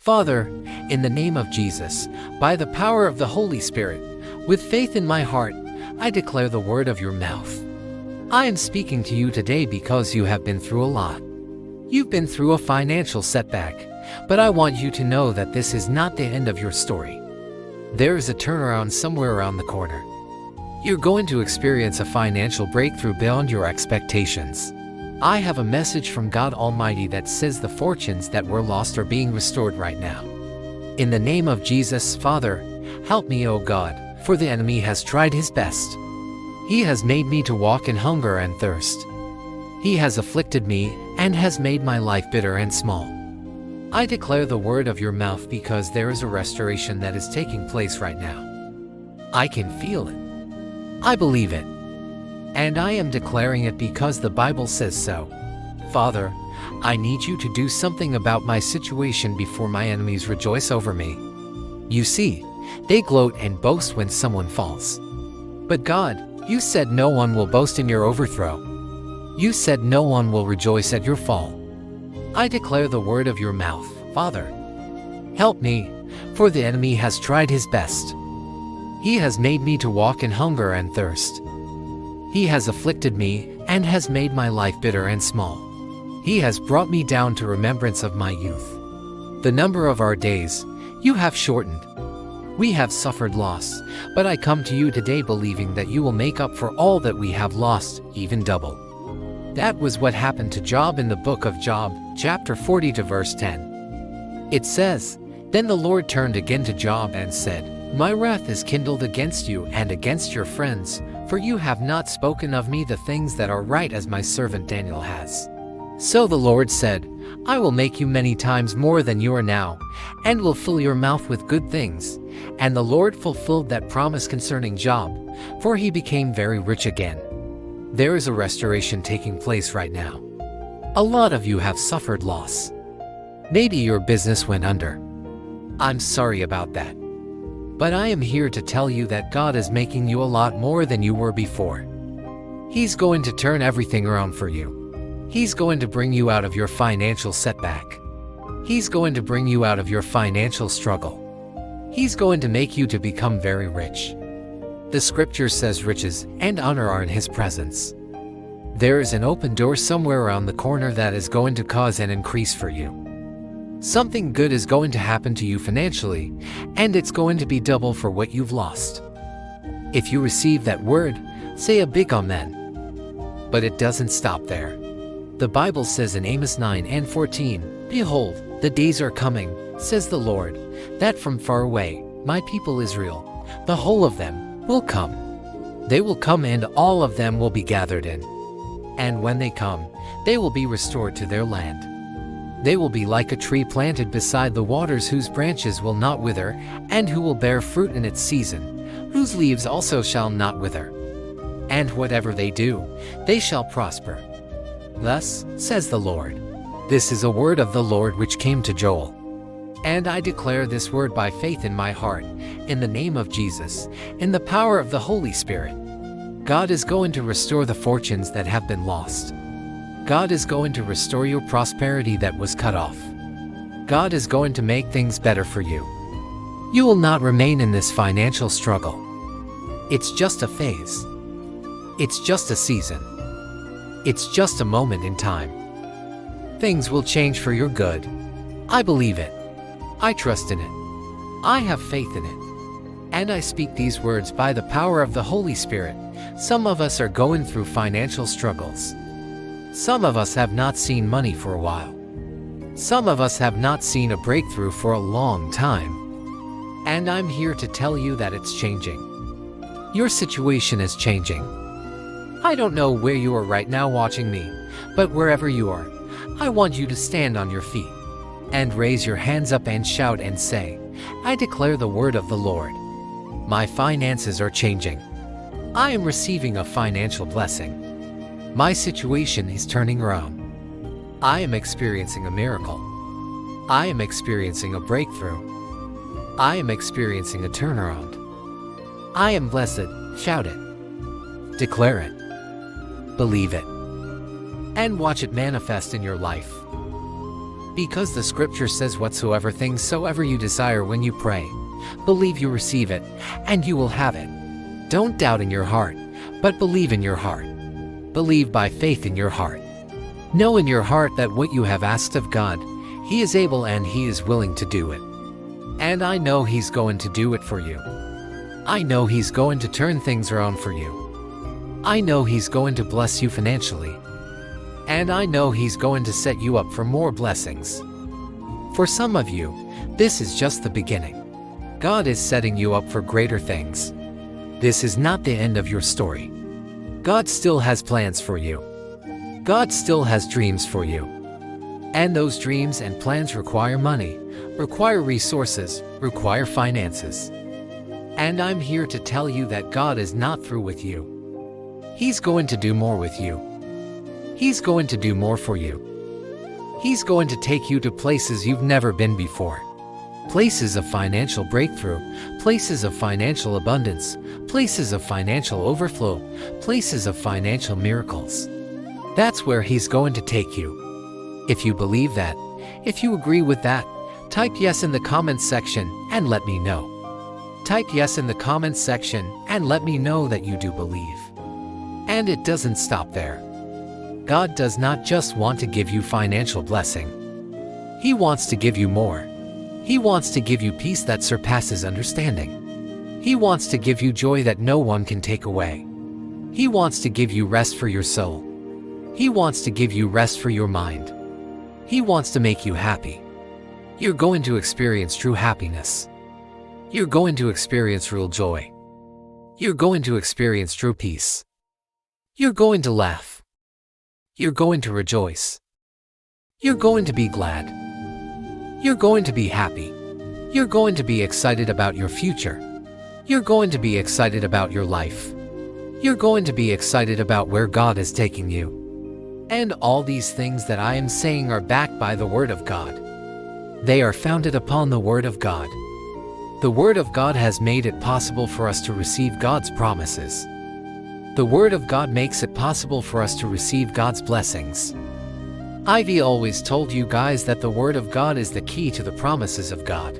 Father, in the name of Jesus, by the power of the Holy Spirit, with faith in my heart, I declare the word of your mouth. I am speaking to you today because you have been through a lot. You've been through a financial setback, but I want you to know that this is not the end of your story. There is a turnaround somewhere around the corner. You're going to experience a financial breakthrough beyond your expectations. I have a message from God Almighty that says the fortunes that were lost are being restored right now. In the name of Jesus, Father, help me, O God, for the enemy has tried his best. He has made me to walk in hunger and thirst. He has afflicted me and has made my life bitter and small. I declare the word of your mouth because there is a restoration that is taking place right now. I can feel it. I believe it. And I am declaring it because the Bible says so. Father, I need you to do something about my situation before my enemies rejoice over me. You see, they gloat and boast when someone falls. But God, you said no one will boast in your overthrow. You said no one will rejoice at your fall. I declare the word of your mouth, Father. Help me, for the enemy has tried his best. He has made me to walk in hunger and thirst. He has afflicted me and has made my life bitter and small. He has brought me down to remembrance of my youth. The number of our days you have shortened. We have suffered loss, but I come to you today believing that you will make up for all that we have lost, even double. That was what happened to Job in the book of Job, chapter 40 to verse 10. It says, "Then the Lord turned again to Job and said, My wrath is kindled against you and against your friends, for you have not spoken of me the things that are right as my servant Daniel has. So the Lord said, I will make you many times more than you are now, and will fill your mouth with good things. And the Lord fulfilled that promise concerning Job, for he became very rich again." There is a restoration taking place right now. A lot of you have suffered loss. Maybe your business went under. I'm sorry about that. But I am here to tell you that God is making you a lot more than you were before. He's going to turn everything around for you. He's going to bring you out of your financial setback. He's going to bring you out of your financial struggle. He's going to make you to become very rich. The scripture says riches and honor are in his presence. There is an open door somewhere around the corner that is going to cause an increase for you. Something good is going to happen to you financially, and it's going to be double for what you've lost. If you receive that word, say a big amen. But it doesn't stop there. The Bible says in Amos 9 and 14, "Behold, the days are coming, says the Lord, that from far away, my people Israel, the whole of them, will come. They will come and all of them will be gathered in. And when they come, they will be restored to their land. They will be like a tree planted beside the waters whose branches will not wither, and who will bear fruit in its season, whose leaves also shall not wither. And whatever they do, they shall prosper. Thus says the Lord." This is a word of the Lord which came to Joel. And I declare this word by faith in my heart, in the name of Jesus, in the power of the Holy Spirit. God is going to restore the fortunes that have been lost. God is going to restore your prosperity that was cut off. God is going to make things better for you. You will not remain in this financial struggle. It's just a phase. It's just a season. It's just a moment in time. Things will change for your good. I believe it. I trust in it. I have faith in it. And I speak these words by the power of the Holy Spirit. Some of us are going through financial struggles. Some of us have not seen money for a while. Some of us have not seen a breakthrough for a long time. And I'm here to tell you that it's changing. Your situation is changing. I don't know where you are right now watching me, but wherever you are, I want you to stand on your feet and raise your hands up and shout and say, "I declare the word of the Lord. My finances are changing. I am receiving a financial blessing. My situation is turning around. I am experiencing a miracle. I am experiencing a breakthrough. I am experiencing a turnaround. I am blessed." Shout it. Declare it. Believe it. And watch it manifest in your life. Because the scripture says whatsoever things soever you desire when you pray, believe you receive it, and you will have it. Don't doubt in your heart, but believe in your heart. Believe by faith in your heart. Know in your heart that what you have asked of God, He is able and He is willing to do it. And I know He's going to do it for you. I know He's going to turn things around for you. I know He's going to bless you financially. And I know He's going to set you up for more blessings. For some of you, this is just the beginning. God is setting you up for greater things. This is not the end of your story. God still has plans for you. God still has dreams for you. And those dreams and plans require money, require resources, require finances. And I'm here to tell you that God is not through with you. He's going to do more with you. He's going to do more for you. He's going to take you to places you've never been before. Places of financial breakthrough, places of financial abundance, places of financial overflow, places of financial miracles. That's where He's going to take you. If you believe that, if you agree with that, type yes in the comments section and let me know. Type yes in the comments section and let me know that you do believe. And it doesn't stop there. God does not just want to give you financial blessing. He wants to give you more. He wants to give you peace that surpasses understanding. He wants to give you joy that no one can take away. He wants to give you rest for your soul. He wants to give you rest for your mind. He wants to make you happy. You're going to experience true happiness. You're going to experience real joy. You're going to experience true peace. You're going to laugh. You're going to rejoice. You're going to be glad. You're going to be happy. You're going to be excited about your future. You're going to be excited about your life. You're going to be excited about where God is taking you. And all these things that I am saying are backed by the Word of God. They are founded upon the Word of God. The Word of God has made it possible for us to receive God's promises. The Word of God makes it possible for us to receive God's blessings. Ivy always told you guys that the Word of God is the key to the promises of God.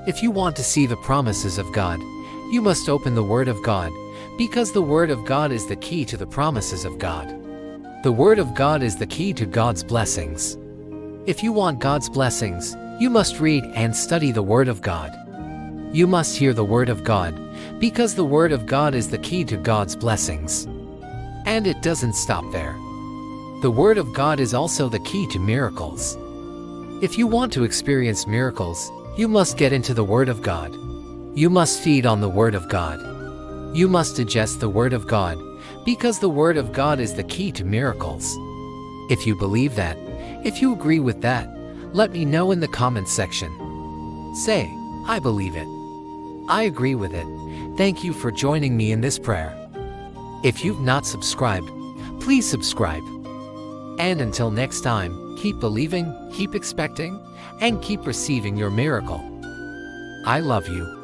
If you want to see the promises of God, you must open the Word of God, because the Word of God is the key to the promises of God. The Word of God is the key to God's blessings. If you want God's blessings, you must read and study the Word of God. You must hear the Word of God, because the Word of God is the key to God's blessings. And it doesn't stop there. The Word of God is also the key to miracles. If you want to experience miracles, you must get into the Word of God. You must feed on the Word of God. You must digest the Word of God, because the Word of God is the key to miracles. If you believe that, if you agree with that, let me know in the comments section. Say, I believe it. I agree with it. Thank you for joining me in this prayer. If you've not subscribed, please subscribe. And until next time, keep believing, keep expecting, and keep receiving your miracle. I love you.